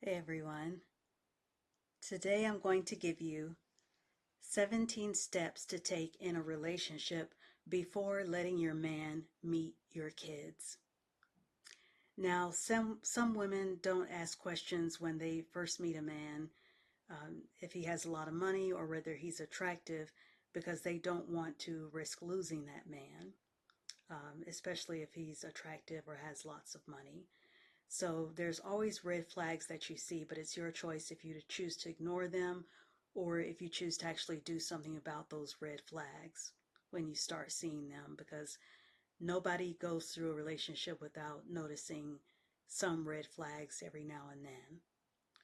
Hey everyone. Today I'm going to give you 17 steps to take in a relationship before letting your man meet your kids. Now, some women don't ask questions when they first meet a man, if he has a lot of money or whether he's attractive, because they don't want to risk losing that man, especially if he's attractive or has lots of money. So there's always red flags that you see, but it's your choice if you choose to ignore them or if you choose to actually do something about those red flags when you start seeing them, because nobody goes through a relationship without noticing some red flags every now and then.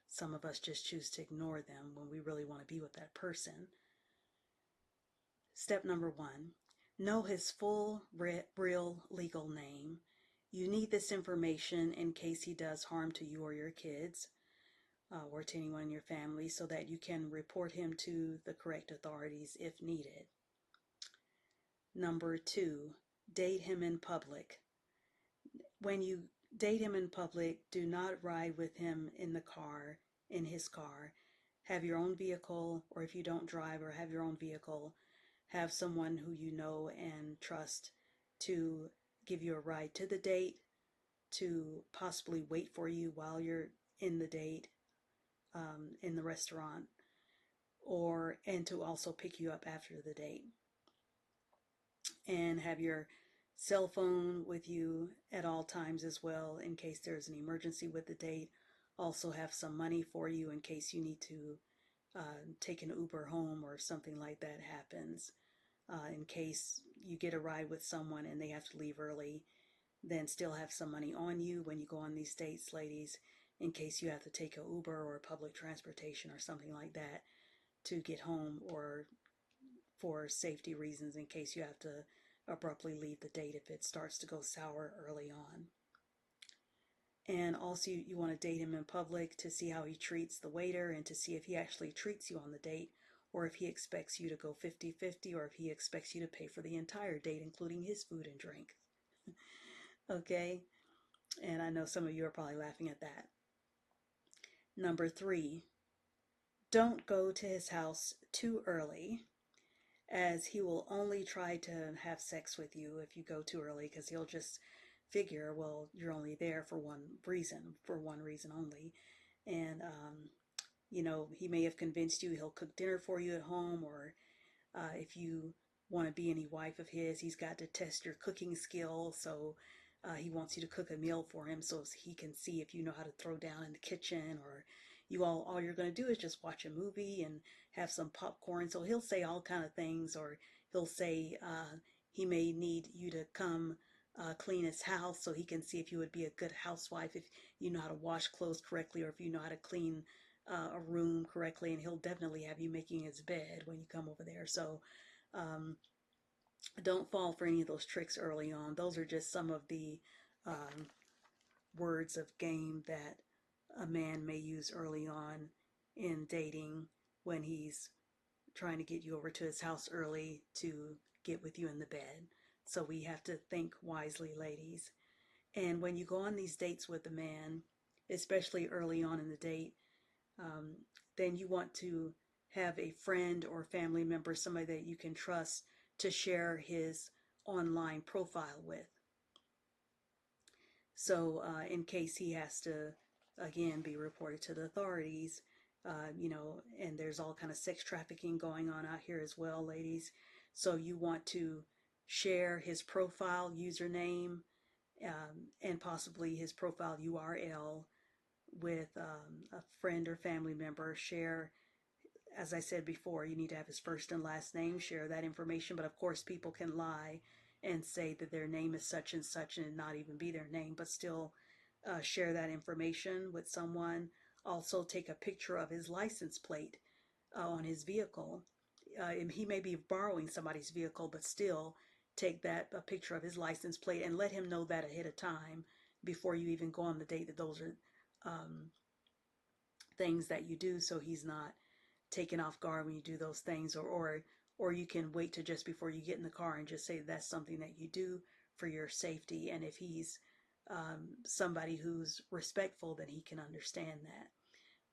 Some of us just choose to ignore them when we really want to be with that person. Step number one, know his full, real legal name. You need this information in case he does harm to you or your kids, or to anyone in your family, so that you can report him to the correct authorities if needed. Number two, date him in public. When you date him in public, do not ride with him in the car, in his car. Have your own vehicle, or if you don't drive or have your own vehicle, have someone who you know and trust to give you a ride to the date, to possibly wait for you while you're in the date, in the restaurant, and to also pick you up after the date. And have your cell phone with you at all times as well in case there's an emergency with the date. Also have some money for you in case you need to take an Uber home or something like that happens. In case you get a ride with someone and they have to leave early, then still have some money on you when you go on these dates, ladies, in case you have to take a Uber or public transportation or something like that to get home, or for safety reasons in case you have to abruptly leave the date if it starts to go sour early on. And also, you want to date him in public to see how he treats the waiter and to see if he actually treats you on the date, or if he expects you to go 50-50, or if he expects you to pay for the entire date, including his food and drink. Okay? And I know some of you are probably laughing at that. Number three, don't go to his house too early, as he will only try to have sex with you if you go too early, because he'll just figure, well, you're only there for one reason only. And, he may have convinced you he'll cook dinner for you at home, or if you want to be any wife of his, he's got to test your cooking skill. So he wants you to cook a meal for him so he can see if you know how to throw down in the kitchen, or all you're going to do is just watch a movie and have some popcorn. So he'll say all kind of things, or he'll say he may need you to come clean his house so he can see if you would be a good housewife, if you know how to wash clothes correctly, or if you know how to clean a room correctly. And he'll definitely have you making his bed when you come over there. So um, don't fall for any of those tricks early on. Those are just some of the um, words of game that a man may use early on in dating, when he's trying to get you over to his house early to get with you in the bed. So we have to think wisely, ladies. And when you go on these dates with a man, especially early on in the date, um, then you want to have a friend or family member, somebody that you can trust, to share his online profile with. So, in case he has to, again, be reported to the authorities, and there's all kind of sex trafficking going on out here as well, ladies. So you want to share his profile username, and possibly his profile URL with a friend or family member. Share, as I said before, you need to have his first and last name, share that information. But of course, people can lie and say that their name is such and such and not even be their name, but still share that information with someone. Also, take a picture of his license plate on his vehicle. He may be borrowing somebody's vehicle, but still take a picture of his license plate and let him know that ahead of time before you even go on the date, that those are um, things that you do, so he's not taken off guard when you do those things. Or you can wait to just before you get in the car and just say that's something that you do for your safety. And if he's somebody who's respectful, then he can understand that.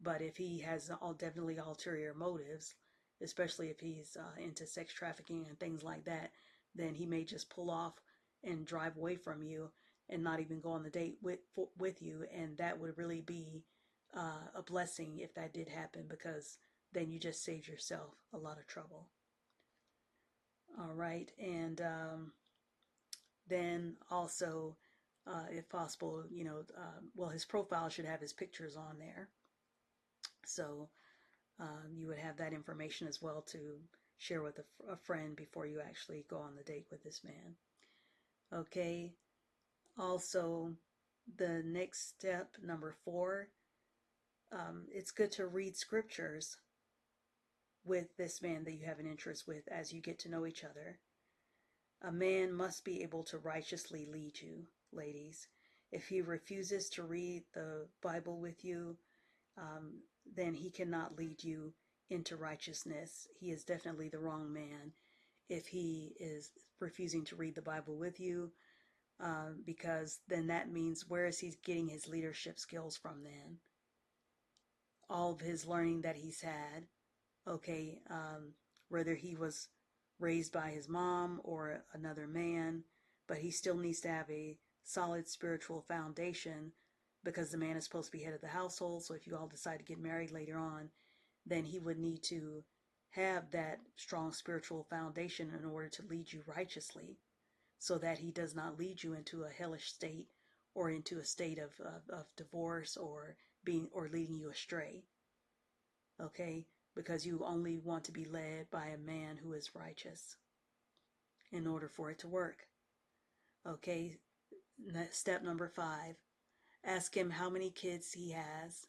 But if he has definitely ulterior motives, especially if he's into sex trafficking and things like that, then he may just pull off and drive away from you and not even go on the date with you, and that would really be a blessing if that did happen, because then you just saved yourself a lot of trouble. All right, and then also, if possible, well, his profile should have his pictures on there, so you would have that information as well to share with a friend before you actually go on the date with this man. Okay. Also, the next step, number 4, it's good to read scriptures with this man that you have an interest with as you get to know each other. A man must be able to righteously lead you, ladies. If he refuses to read the Bible with you, um, then he cannot lead you into righteousness. He is definitely the wrong man if he is refusing to read the Bible with you, because then that means, where is he getting his leadership skills from then? All of his learning that he's had, okay, whether he was raised by his mom or another man, but he still needs to have a solid spiritual foundation, because the man is supposed to be head of the household. So if you all decide to get married later on, then he would need to have that strong spiritual foundation in order to lead you righteously, so that he does not lead you into a hellish state or into a state of divorce, or leading you astray. Okay, because you only want to be led by a man who is righteous in order for it to work. Okay, step number 5, ask him how many kids he has.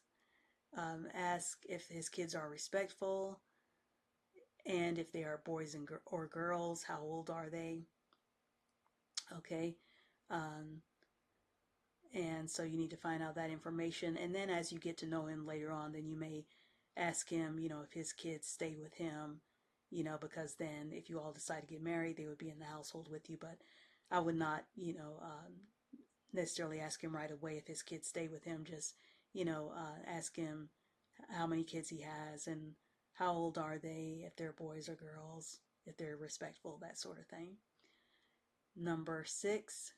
Ask if his kids are respectful, and if they are boys or girls, how old are they? Okay, um, and so you need to find out that information. And then as you get to know him later on, then you may ask him, if his kids stay with him, because then if you all decide to get married, they would be in the household with you. But I would not, necessarily ask him right away if his kids stay with him. Just, ask him how many kids he has, and how old are they, if they're boys or girls, if they're respectful, that sort of thing. Number 6,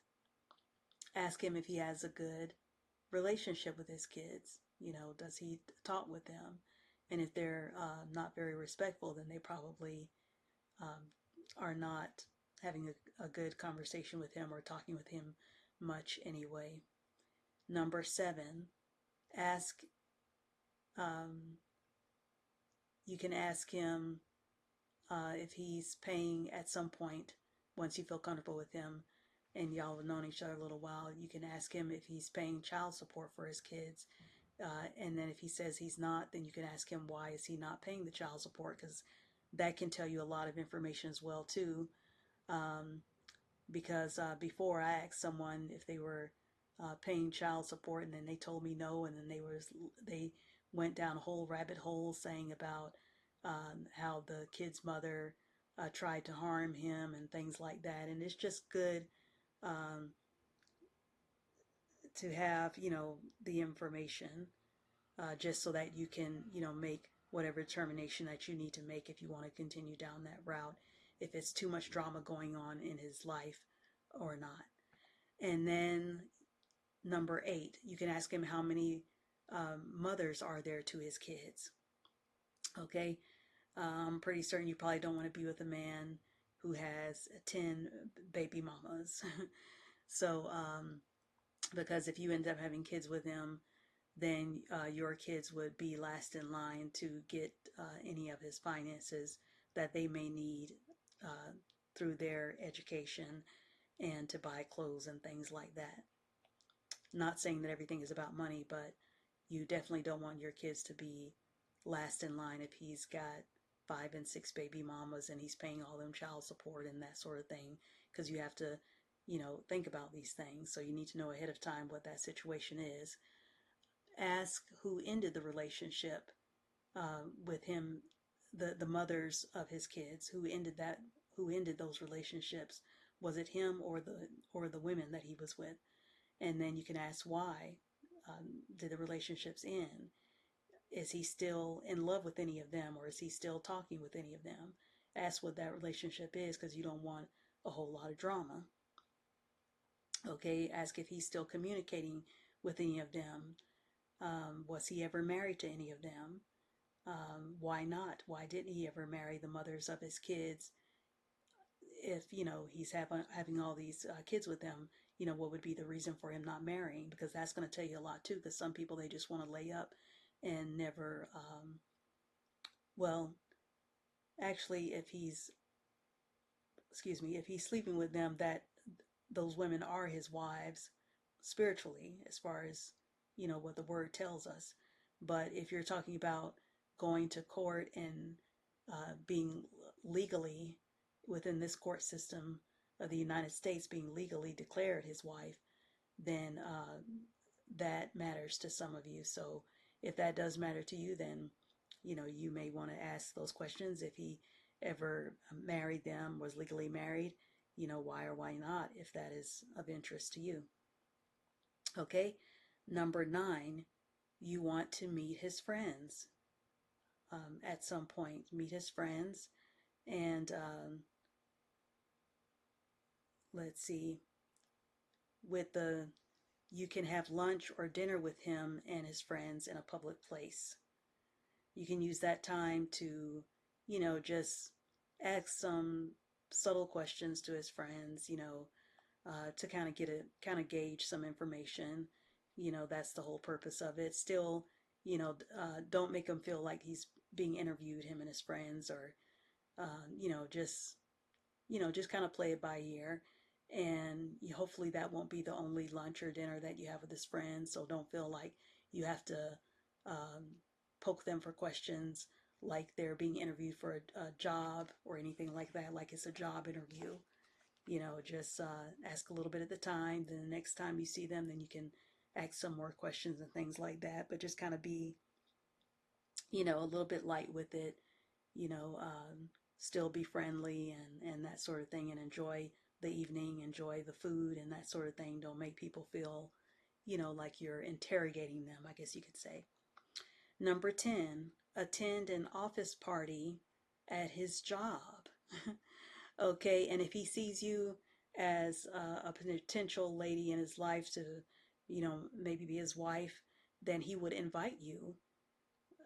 ask him if he has a good relationship with his kids. Does he talk with them? And if they're not very respectful, then they probably um, are not having a good conversation with him or talking with him much anyway. Number 7, ask, um, you can ask him if he's paying at some point, once you feel comfortable with him and y'all have known each other a little while, you can ask him if he's paying child support for his kids. And then if he says he's not, then you can ask him, why is he not paying the child support? Because that can tell you a lot of information as well too. Um, because before, I asked someone if they were paying child support, and then they told me no, and then they went down a whole rabbit hole saying about how the kid's mother tried to harm him and things like that. And it's just good um, to have the information, just so that you can make whatever determination that you need to make if you want to continue down that route, if it's too much drama going on in his life or not. And then number 8, you can ask him how many mothers are there to his kids. Okay, I'm pretty certain you probably don't want to be with a man who has 10 baby mamas. So because if you end up having kids with him, then your kids would be last in line to get any of his finances that they may need uh, through their education, and to buy clothes and things like that. Not saying that everything is about money, but you definitely don't want your kids to be last in line if he's got 5 and 6 baby mamas and he's paying all them child support and that sort of thing, because you have to think about these things. So you need to know ahead of time what that situation is. Ask who ended the relationship with him, the mothers of his kids, who ended those relationships. Was it him or the women that he was with? And then you can ask, why did the relationships end? Is he still in love with any of them, or is he still talking with any of them? Ask what that relationship is, because you don't want a whole lot of drama. Okay, ask if he's still communicating with any of them. Was he ever married to any of them? Why not? Why didn't he ever marry the mothers of his kids? If he's having all these kids with them, what would be the reason for him not marrying? Because that's going to tell you a lot too. Because some people, they just want to lay up and never. Well, actually, if he's sleeping with them, that those women are his wives spiritually, as far as what the word tells us. But if you're talking about going to court and being legally within this court system of the United States, being legally declared his wife, then that matters to some of you. So if that does matter to you, then you may want to ask those questions. If he ever married them, was legally married, why or why not, if that is of interest to you. Okay, number 9, you want to meet his friends. At some point, meet his friends, and let's see, with the you can have lunch or dinner with him and his friends in a public place. You can use that time to, just ask some subtle questions to his friends, to kind of gauge some information. That's the whole purpose of it. Still, don't make him feel like he's being interviewed, him and his friends, or, just just kind of play it by ear. And hopefully that won't be the only lunch or dinner that you have with his friends. So don't feel like you have to um, poke them for questions like they're being interviewed for a job or anything like that, like it's a job interview. Just ask a little bit at the time. Then the next time you see them, then you can ask some more questions and things like that. But just kind of be, a little bit light with it, you know, still be friendly and that sort of thing, and enjoy the evening, enjoy the food and that sort of thing. Don't make people feel, like you're interrogating them, I guess you could say. Number 10, attend an office party at his job. Okay, and if he sees you as a potential lady in his life to, maybe be his wife, then he would invite you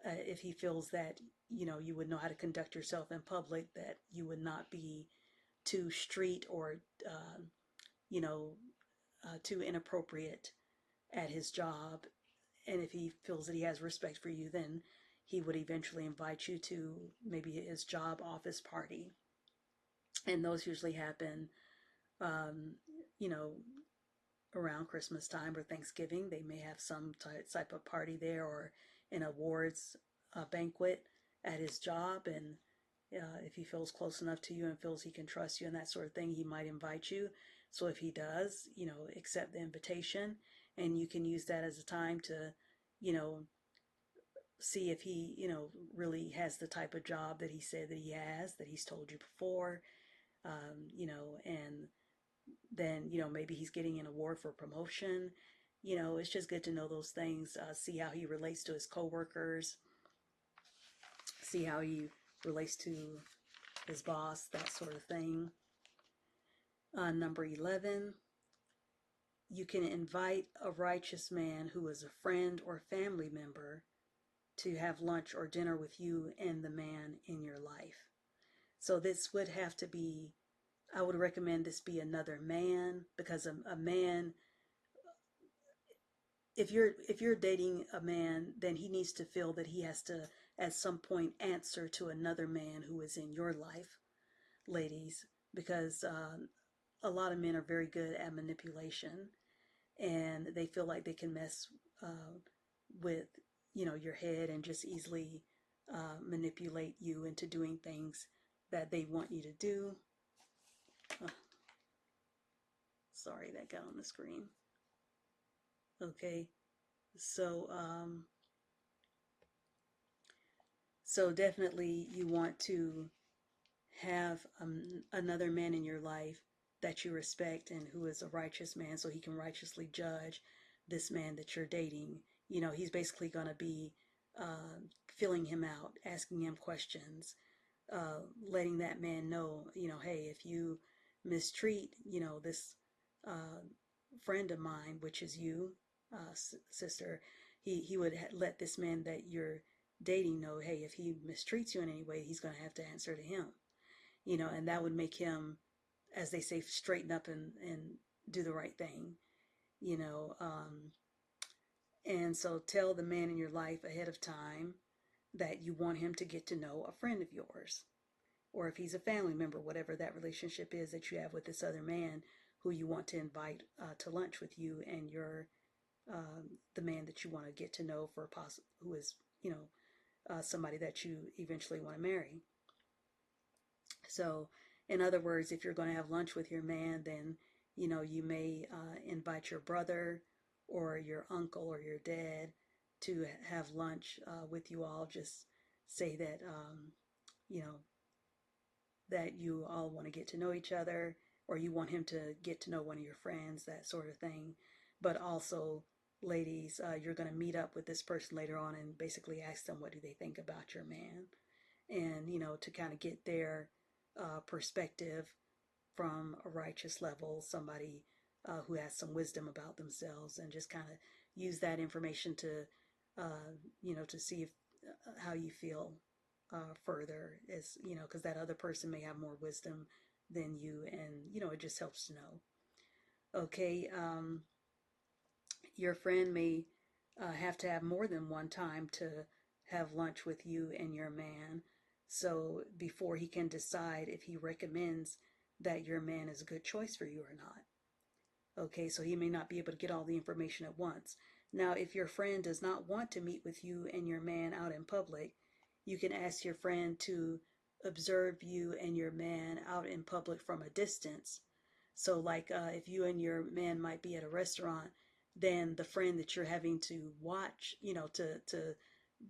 if he feels that you would know how to conduct yourself in public, that you would not be too street or you know too inappropriate at his job. And if he feels that he has respect for you, then he would eventually invite you to maybe his job office party. And those usually happen um, you know around Christmas time or Thanksgiving. They may have some type of party there, or an awards banquet at his job. And if he feels close enough to you and feels he can trust you and that sort of thing, he might invite you. So if he does, accept the invitation, and you can use that as a time to, you know, see if he, really has the type of job that he said that he has, that he's told you before, and then maybe he's getting an award for promotion. It's just good to know those things. See how he relates to his coworkers, see how he relates to his boss, that sort of thing. Number 11, you can invite a righteous man who is a friend or family member to have lunch or dinner with you and the man in your life. So this would have to be, I would recommend this be another man, because a man, if you're dating a man, then he needs to feel that he has to at some point answer to another man who is in your life, ladies, because a lot of men are very good at manipulation, and they feel like they can mess with your head and just easily manipulate you into doing things that they want you to do. Oh, sorry, that got on the screen. Okay, so so definitely you want to have another man in your life that you respect and who is a righteous man, so he can righteously judge this man that you're dating. He's basically going to be uh, filling him out, asking him questions, letting that man know, hey, if you mistreat, this uh, friend of mine, which is you, sister, he would let this man that you're dating know, hey, if he mistreats you in any way, he's going to have to answer to him, and that would make him, as they say, straighten up and do the right thing, you know. And so tell the man in your life ahead of time that you want him to get to know a friend of yours, or if he's a family member, whatever that relationship is that you have with this other man who you want to invite to lunch with you and your the man that you want to get to know for who is somebody that you eventually want to marry. So, in other words, if you're going to have lunch with your man, then you may invite your brother or your uncle or your dad to have lunch with you all. Just say that you know that you all want to get to know each other, or you want him to get to know one of your friends, that sort of thing. But also, ladies, you're going to meet up with this person later on and basically ask them what do they think about your man, and to kind of get their perspective from a righteous level, somebody who has some wisdom about themselves, and just kind of use that information to to see if how you feel further, as because that other person may have more wisdom than you, and it just helps to know. Okay, your friend may have to have more than one time to have lunch with you and your man, so before he can decide if he recommends that your man is a good choice for you or not. Okay, so he may not be able to get all the information at once. Now, if your friend does not want to meet with you and your man out in public, you can ask your friend to observe you and your man out in public from a distance. So, like if you and your man might be at a restaurant, then the friend that you're having to watch, to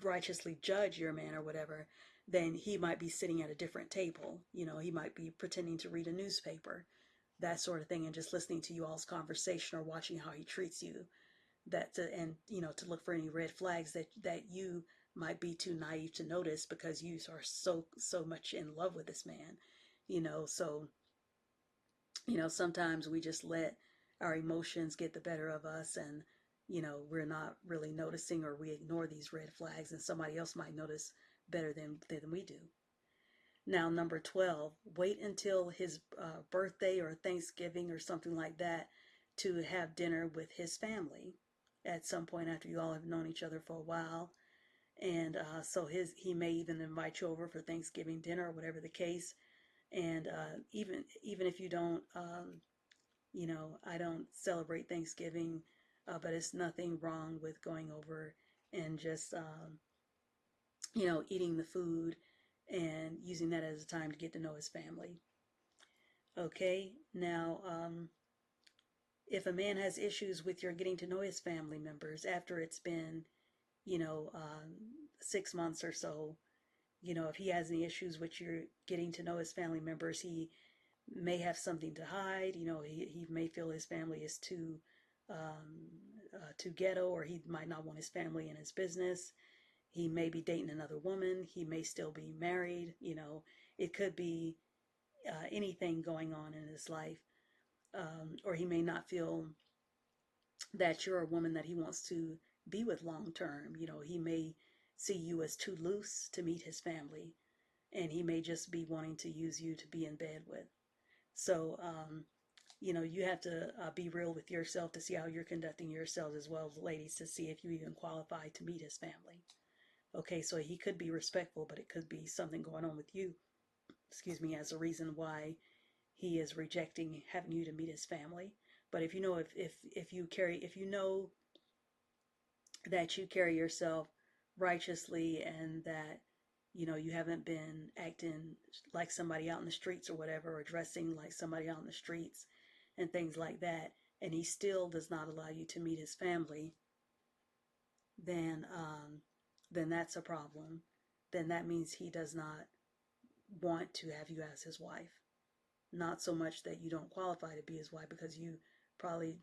righteously judge your man or whatever, then he might be sitting at a different table. He might be pretending to read a newspaper, that sort of thing, and just listening to you all's conversation or watching how he treats you, and to look for any red flags that you might be too naive to notice because you are so much in love with this man. So sometimes we just let our emotions get the better of us, and we're not really noticing, or we ignore these red flags, and somebody else might notice better than we do. Now, number 12, wait until his birthday or Thanksgiving or something like that to have dinner with his family at some point after you all have known each other for a while. And so he may even invite you over for Thanksgiving dinner or whatever the case. And even if you don't, I don't celebrate Thanksgiving, but it's nothing wrong with going over and just eating the food and using that as a time to get to know his family. Okay, now, if a man has issues with your getting to know his family members after it's been, 6 months or so, if he has any issues with your getting to know his family members, he may have something to hide. He may feel his family is too ghetto, or he might not want his family in his business. He may be dating another woman. He may still be married. It could be anything going on in his life. Or he may not feel that you're a woman that he wants to be with long term. He may see you as too loose to meet his family, and he may just be wanting to use you to be in bed with. So, you have to be real with yourself to see how you're conducting yourselves as well as ladies, to see if you even qualify to meet his family. Okay, so he could be respectful, but it could be something going on with you, excuse me, as a reason why he is rejecting having you to meet his family. But if you know if you know that you carry yourself righteously, and that you haven't been acting like somebody out in the streets or whatever, or dressing like somebody out in the streets and things like that, and he still does not allow you to meet his family, then then that's a problem. Then that means he does not want to have you as his wife. Not so much that you don't qualify to be his wife, because you probably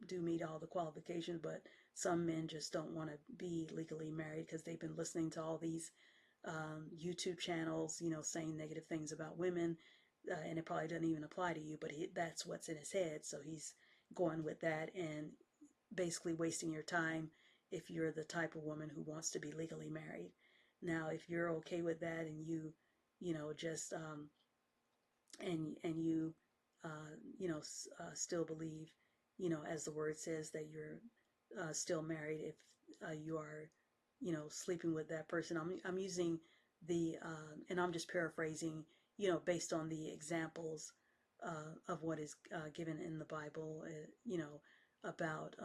do meet all the qualifications, but some men just don't want to be legally married because they've been listening to all these YouTube channels, saying negative things about women, and it probably doesn't even apply to you, but that's what's in his head, so he's going with that and basically wasting your time if you're the type of woman who wants to be legally married. Now, if you're okay with that and just and you still believe, as the word says, that you're still married if you are, sleeping with that person. I'm using and I'm just paraphrasing, based on the examples of what is given in the Bible, about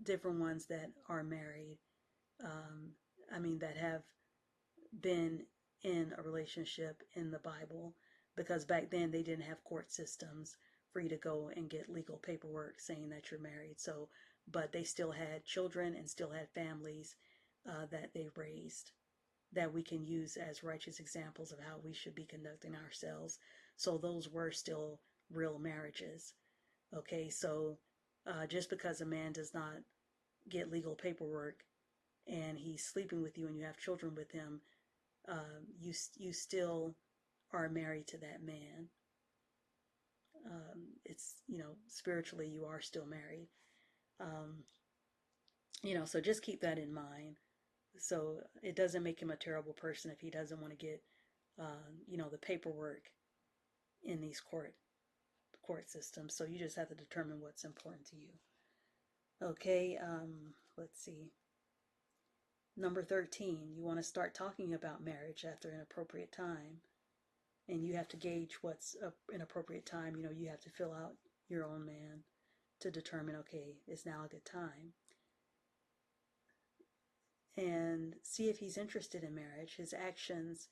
different ones that are married. Um, I mean, that have been in a relationship in the Bible, because back then they didn't have court systems for you to go and get legal paperwork saying that you're married. So, but they still had children and still had families that they raised, that we can use as righteous examples of how we should be conducting ourselves. So those were still real marriages. Okay, so just because a man does not get legal paperwork and he's sleeping with you and you have children with him, you still are married to that man. It's, spiritually you are still married. Um, so just keep that in mind. So it doesn't make him a terrible person if he doesn't want to get, the paperwork in these court systems. So you just have to determine what's important to you. Okay, let's see. Number 13, you want to start talking about marriage after an appropriate time. And you have to gauge what's an appropriate time. You have to fill out your own man to determine, okay, is now a good time. And see if he's interested in marriage. His actions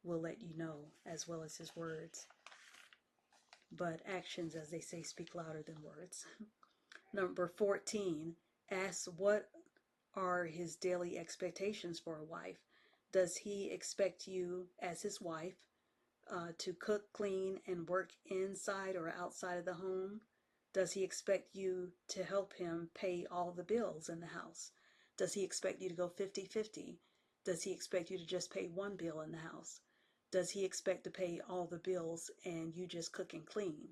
will let you know, as well as his words. But actions, as they say, speak louder than words. Number 14, ask what are his daily expectations for a wife. Does he expect you as his wife to cook, clean, and work inside or outside of the home? Does he expect you to help him pay all the bills in the house? Does he expect you to go 50-50? Does he expect you to just pay one bill in the house? Does he expect to pay all the bills and you just cook and clean?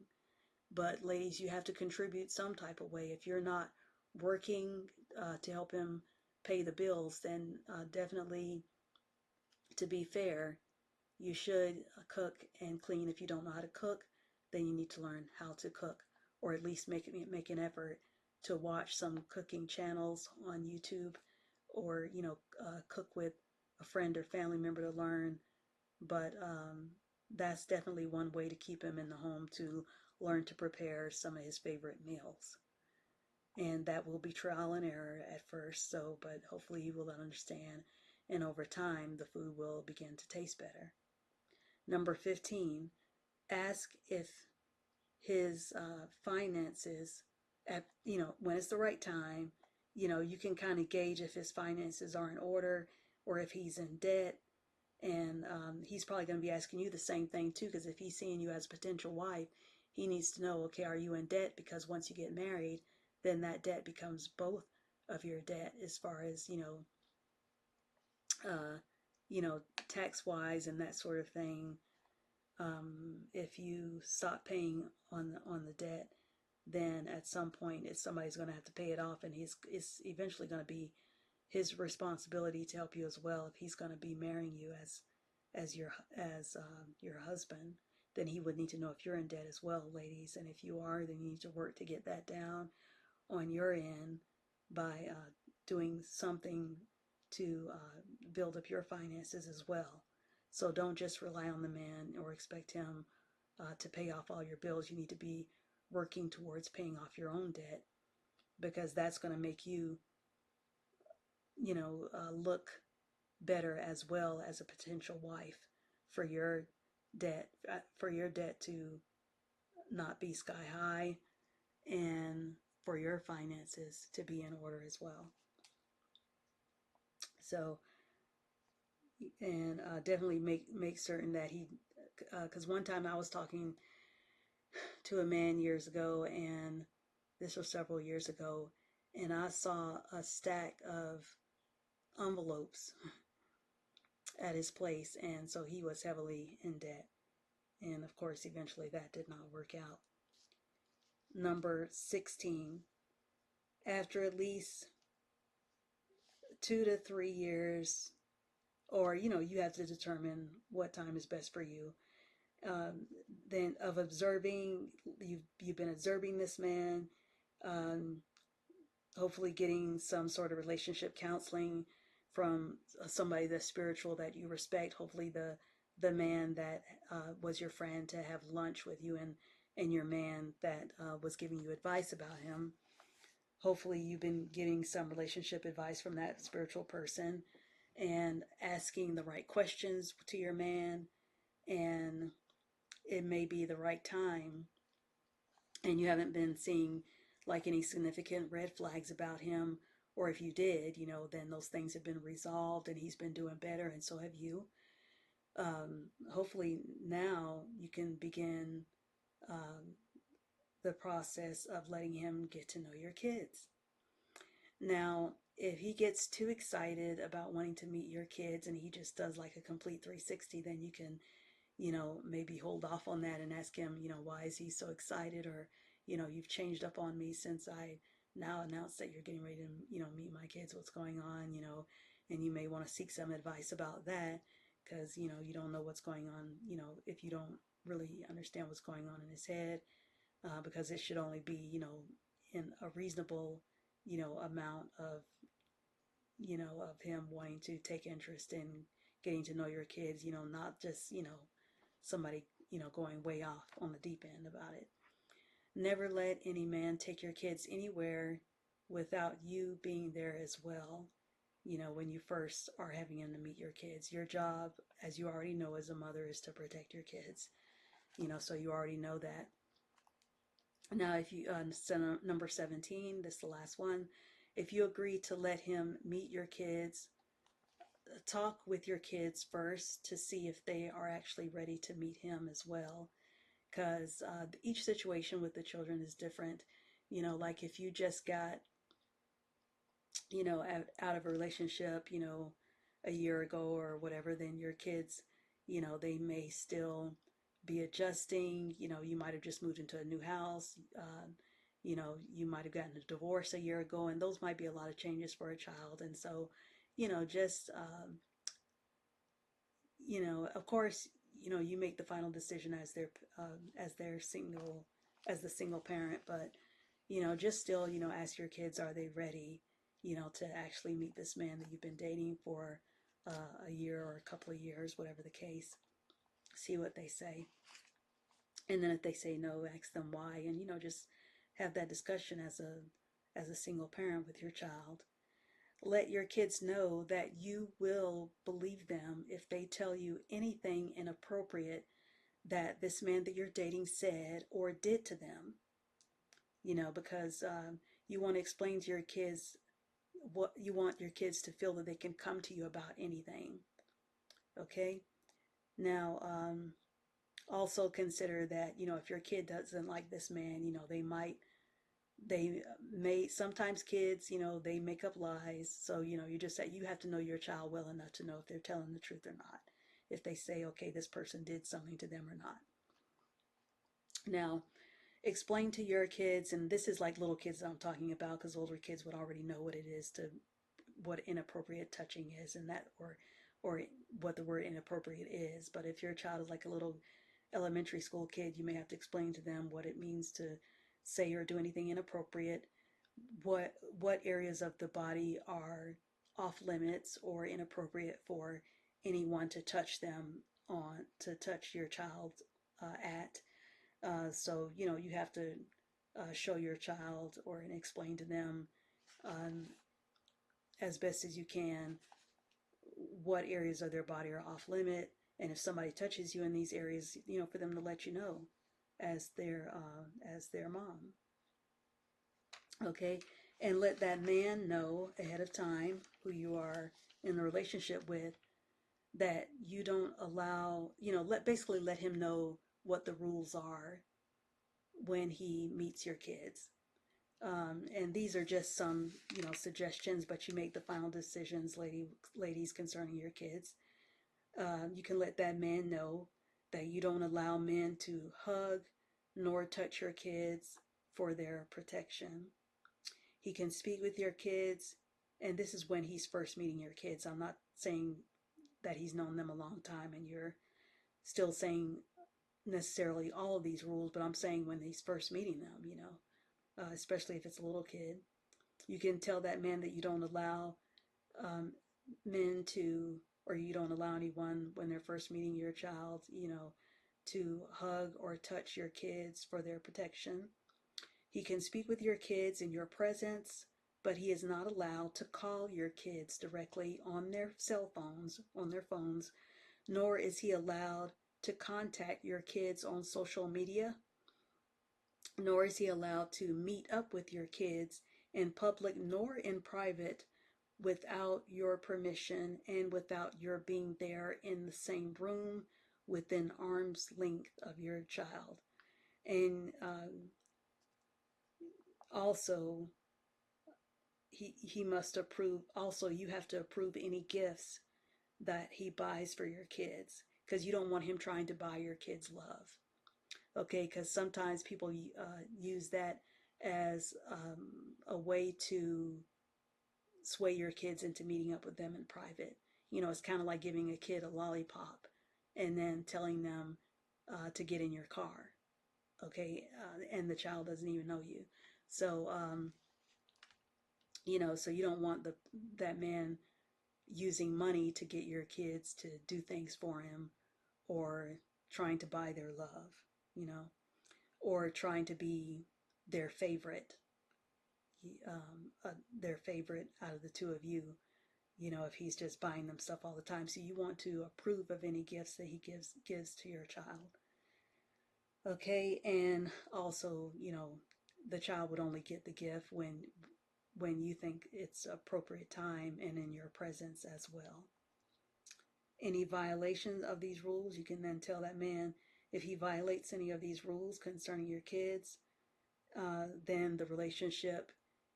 But ladies, you have to contribute some type of way. If you're not working to help him pay the bills, then definitely, to be fair, you should cook and clean. If you don't know how to cook, then you need to learn how to cook, or at least make an effort to watch some cooking channels on YouTube, or cook with a friend or family member to learn. But that's definitely one way to keep him in the home, to learn to prepare some of his favorite meals. And that will be trial and error at first, but hopefully he will understand, and over time the food will begin to taste better. Number 15, ask if his finances, when it's the right time, you can kind of gauge if his finances are in order or if he's in debt. And he's probably going to be asking you the same thing too, because if he's seeing you as a potential wife, he needs to know, okay, are you in debt? Because once you get married, then that debt becomes both of your debt, as far as, uh, tax wise and that sort of thing. If you stop paying on the debt, then at some point somebody's going to have to pay it off, and it's eventually going to be his responsibility to help you as well. If he's going to be marrying you as your husband, then he would need to know if you're in debt as well, ladies. And if you are, then you need to work to get that down on your end by doing something to build up your finances as well. So don't just rely on the man or expect him to pay off all your bills. You need to be working towards paying off your own debt, because that's going to make you, look better as well as a potential wife, for your debt to not be sky high, and for your finances to be in order as well. So, and definitely make certain that he, because one time I was talking to a man years ago, and this was several years ago, and I saw a stack of envelopes at his place, and so he was heavily in debt. And of course, eventually that did not work out. Number 16, after at least 2 to 3 years, or you have to determine what time is best for you. Um, then of observing, you've been observing this man, um, hopefully getting some sort of relationship counseling from somebody that's spiritual that you respect. Hopefully the man that was your friend to have lunch with you, and your man that was giving you advice about him. Hopefully you've been getting some relationship advice from that spiritual person and asking the right questions to your man, and it may be the right time, and you haven't been seeing like any significant red flags about him, or if you did, then those things have been resolved and he's been doing better, and so have you. Hopefully now you can begin um, the process of letting him get to know your kids. Now, if he gets too excited about wanting to meet your kids and he just does like a complete 360, then you can, maybe hold off on that and ask him, why is he so excited? Or, you've changed up on me since I now announced that you're getting ready to, meet my kids. What's going on? And you may want to seek some advice about that because, you don't know what's going on, if you don't really understand what's going on in his head, because it should only be, in a reasonable, amount of, of him wanting to take interest in getting to know your kids, not just, somebody, going way off on the deep end about it. Never let any man take your kids anywhere without you being there as well. When you first are having him to meet your kids, your job, as you already know as a mother, is to protect your kids. So you already know that. Now, if you, number 17, this is the last one. If you agree to let him meet your kids, talk with your kids first to see if they are actually ready to meet him as well. Because each situation with the children is different. Like if you just got, out of a relationship, a year ago or whatever, then your kids, they may still be adjusting. You might have just moved into a new house. You might have gotten a divorce a year ago, and those might be a lot of changes for a child. And so, just of course, you make the final decision as their single as the single parent, but just still, ask your kids, are they ready, to actually meet this man that you've been dating for a year or a couple of years, whatever the case. See what they say, and then if they say no, ask them why, and just have that discussion as a single parent with your child. Let your kids know that you will believe them if they tell you anything inappropriate that this man that you're dating said or did to them. Because you want to explain to your kids what you want your kids to feel, that they can come to you about anything. Okay? Now, also consider that, if your kid doesn't like this man, they may, sometimes kids, they make up lies. So, you have to know your child well enough to know if they're telling the truth or not. If they say, okay, this person did something to them or not. Now, explain to your kids, and this is like little kids that I'm talking about, because older kids would already know what it is to, what inappropriate touching is, and that, or what the word inappropriate is. But if your child is like a little elementary school kid, you may have to explain to them what it means to say or do anything inappropriate, what areas of the body are off limits or inappropriate for anyone to touch them on, to touch your child at. So you have to show your child or and explain to them, um, as best as you can, what areas of their body are off limit, and if somebody touches you in these areas, for them to let you know as their mom. Okay, and let that man know ahead of time, who you are in a relationship with, that you don't allow, basically let him know what the rules are when he meets your kids. And these are just some, suggestions, but you make the final decisions, ladies, concerning your kids. You can let that man know that you don't allow men to hug nor touch your kids for their protection. He can speak with your kids, and this is when he's first meeting your kids. I'm not saying that he's known them a long time and you're still saying necessarily all of these rules, but I'm saying when he's first meeting them, especially if it's a little kid. You can tell that man that you don't allow um, men to, or you don't allow anyone when they're first meeting your child, to hug or touch your kids for their protection. He can speak with your kids in your presence, but he is not allowed to call your kids directly on their cell phones, on their phones, nor is he allowed to contact your kids on social media, nor is he allowed to meet up with your kids in public nor in private without your permission and without your being there in the same room within arm's length of your child. And also, he must approve. Also, you have to approve any gifts that he buys for your kids because you don't want him trying to buy your kids love. Okay, because sometimes people use that as a way to sway your kids into meeting up with them in private. It's kind of like giving a kid a lollipop and then telling them to get in your car. Okay, and the child doesn't even know you. So, so you don't want that man using money to get your kids to do things for him or trying to buy their love, you know, or trying to be their favorite, their favorite out of the two of you, if he's just buying them stuff all the time. So you want to approve of any gifts that he gives to your child. Okay, and also, the child would only get the gift when you think it's appropriate time and in your presence as well. Any violation of these rules, you can then tell that man if he violates any of these rules concerning your kids, then the relationship,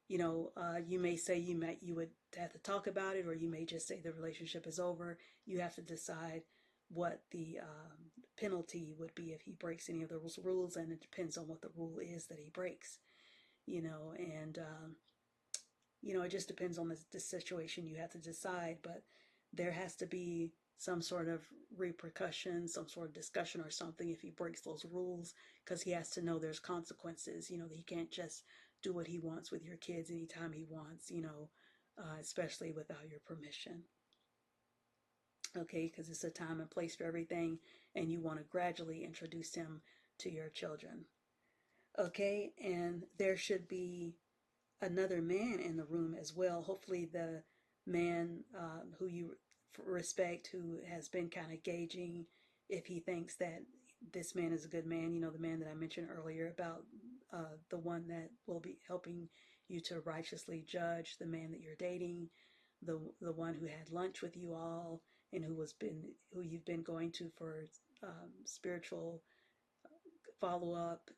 you may say you would have to talk about it, or you may just say the relationship is over. You have to decide what the penalty would be if he breaks any of those rules, and it depends on what the rule is that he breaks, and it just depends on the situation. You have to decide, but there has to be some sort of repercussion, some sort of discussion or something if he breaks those rules, because he has to know there's consequences. That he can't just do what he wants with your kids anytime he wants, especially without your permission. Okay, because it's a time and place for everything, and you want to gradually introduce him to your children. Okay, and there should be another man in the room as well. Hopefully, the man who you respect, who has been kind of gauging if he thinks that this man is a good man. The man that I mentioned earlier about the one that will be helping you to righteously judge the man that you're dating, the one who had lunch with you all and who you've been going to for spiritual follow up,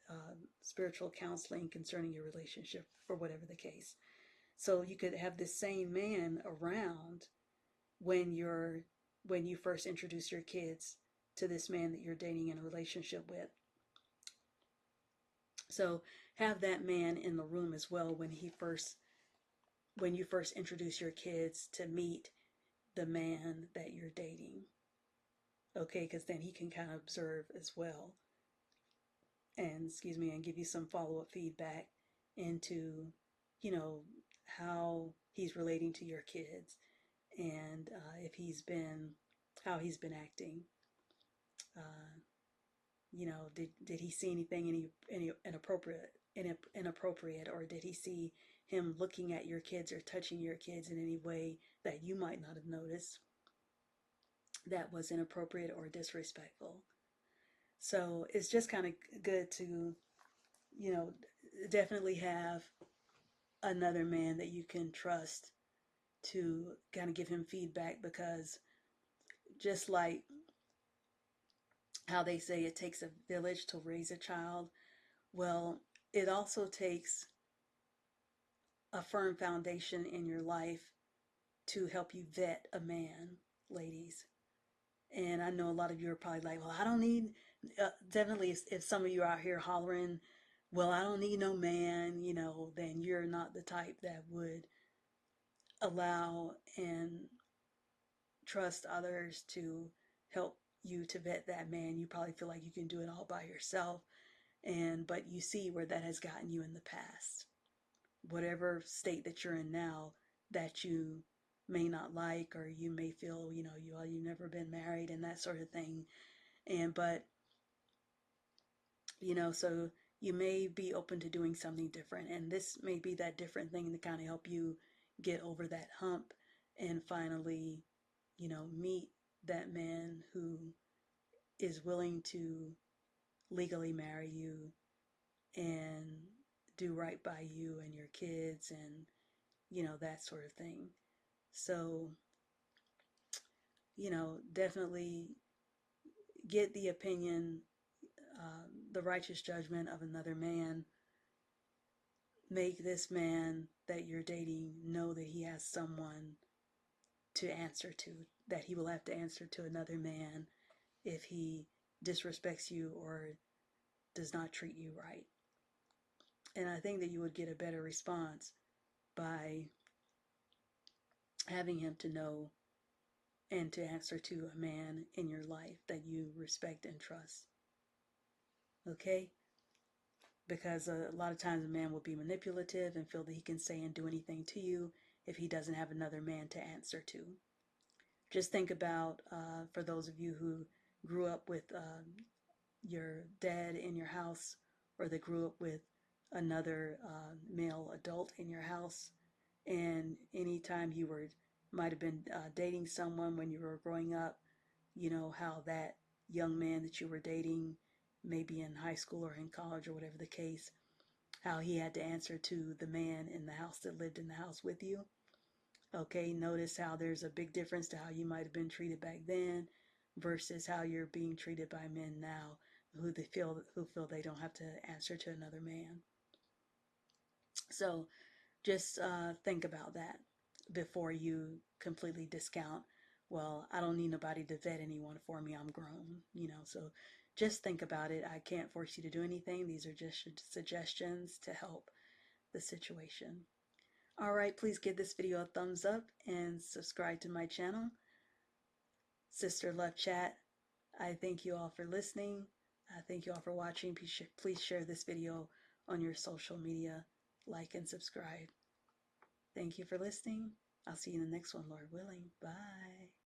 spiritual counseling concerning your relationship, or whatever the case. So you could have this same man around when you first introduce your kids to this man that you're dating in a relationship with. So have that man in the room as well when you first introduce your kids to meet the man that you're dating. Okay, because then he can kind of observe as well, and give you some follow-up feedback into, you know, how he's relating to your kids, and if he's been how he's been acting. Uh, did he see anything any inappropriate, or did he see him looking at your kids or touching your kids in any way that you might not have noticed that was inappropriate or disrespectful? So it's just kind of good to, you know, definitely have another man that you can trust to kind of give him feedback, because just like how they say it takes a village to raise a child, Well, it also takes a firm foundation in your life to help you vet a man, ladies. And I know a lot of you are probably like, well, I don't need, definitely if some of you are out here hollering, well, I don't need no man, then you're not the type that would allow and trust others to help you to vet that man. You probably feel like you can do it all by yourself. But you see where that has gotten you in the past. Whatever state that you're in now that you may not like, or you may feel, you've never been married and that sort of thing. But so you may be open to doing something different, and this may be that different thing to kind of help you get over that hump and finally, meet that man who is willing to legally marry you and do right by you and your kids and, that sort of thing. So, definitely get the opinion, the righteous judgment of another man. Make this man that you're dating know that he has someone to answer to, that he will have to answer to another man if he disrespects you or does not treat you right. And I think that you would get a better response by having him to know and to answer to a man in your life that you respect and trust. Okay? Because a lot of times a man will be manipulative and feel that he can say and do anything to you if he doesn't have another man to answer to. Just think about, for those of you who grew up with your dad in your house, or that grew up with another male adult in your house, and anytime you might have been dating someone when you were growing up, how that young man that you were dating, maybe in high school or in college or whatever the case, how he had to answer to the man in the house that lived in the house with you. Okay, notice how there's a big difference to how you might have been treated back then versus how you're being treated by men now who feel they don't have to answer to another man. So just think about that before you completely discount, well, I don't need nobody to vet anyone for me, I'm grown. So just think about it. I can't force you to do anything. These are just suggestions to help the situation. All right, please give this video a thumbs up and subscribe to my channel, Sister Love Chat. I thank you all for listening. I thank you all for watching. Please share this video on your social media, like and subscribe. Thank you for listening. I'll see you in the next one, Lord willing. Bye.